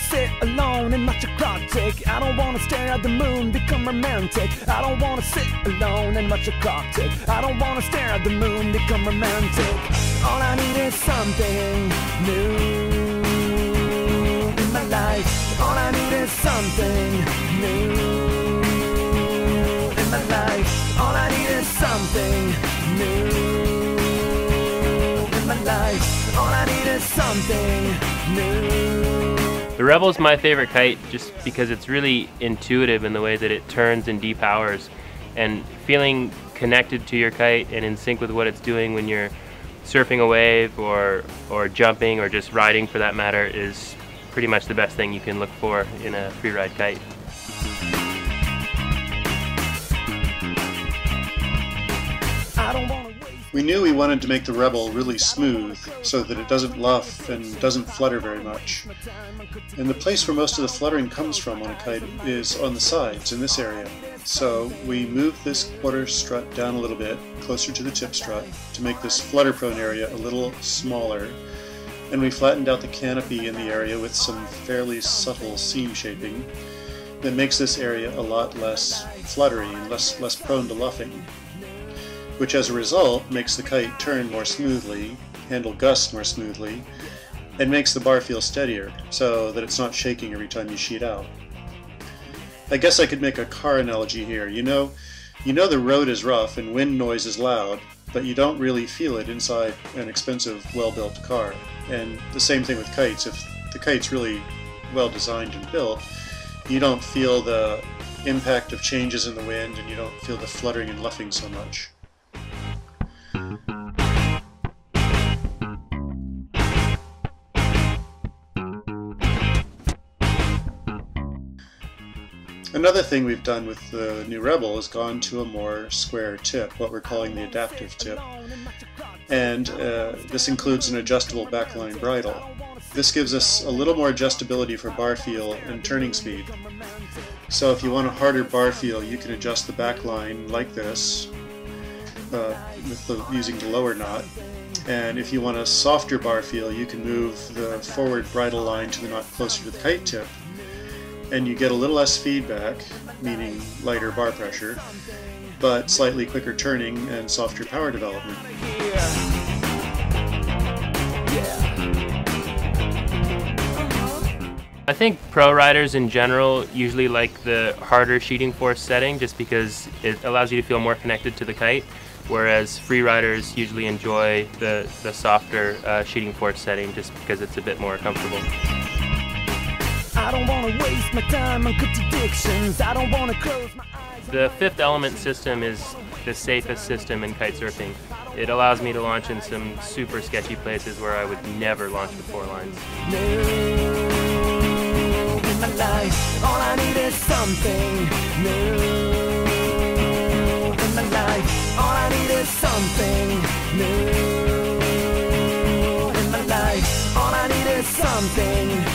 sit alone and watch a clock tick. I don't wanna stare at the moon, become romantic. I don't wanna sit alone and watch a clock tick. I don't wanna stare at the moon, become romantic. All I need is something new in my life. All I need is something new in my life. All I need is something new in my life. All I need is something new. The Rebel is my favorite kite just because it's really intuitive in the way that it turns and depowers, and feeling connected to your kite and in sync with what it's doing when you're surfing a wave or jumping or just riding for that matter is pretty much the best thing you can look for in a freeride kite. We knew we wanted to make the Rebel really smooth so that it doesn't luff and doesn't flutter very much. And the place where most of the fluttering comes from on a kite is on the sides in this area. So we moved this quarter strut down a little bit, closer to the tip strut, to make this flutter-prone area a little smaller. And we flattened out the canopy in the area with some fairly subtle seam shaping that makes this area a lot less fluttery and less prone to luffing, which as a result makes the kite turn more smoothly, handle gusts more smoothly, and makes the bar feel steadier so that it's not shaking every time you sheet out. I guess I could make a car analogy here. You know the road is rough and wind noise is loud, but you don't really feel it inside an expensive, well-built car. And the same thing with kites. If the kite's really well designed and built, you don't feel the impact of changes in the wind and you don't feel the fluttering and luffing so much. Another thing we've done with the new Rebel is gone to a more square tip, what we're calling the adaptive tip. And this includes an adjustable backline bridle. This gives us a little more adjustability for bar feel and turning speed. So if you want a harder bar feel, you can adjust the backline like this, using the lower knot. And if you want a softer bar feel, you can move the forward bridle line to the knot closer to the kite tip, and you get a little less feedback, meaning lighter bar pressure, but slightly quicker turning and softer power development. I think pro riders in general usually like the harder sheeting force setting just because it allows you to feel more connected to the kite, whereas free riders usually enjoy the softer sheeting force setting just because it's a bit more comfortable. I don't want to waste my time on contradictions. I don't want to close my eyes. The fifth element system is the safest system in kite surfing. It allows me to launch in some super sketchy places where I would never launch with 4 lines. New in my life. All I need is something new in my life. All I need is something new in my life. All I need is something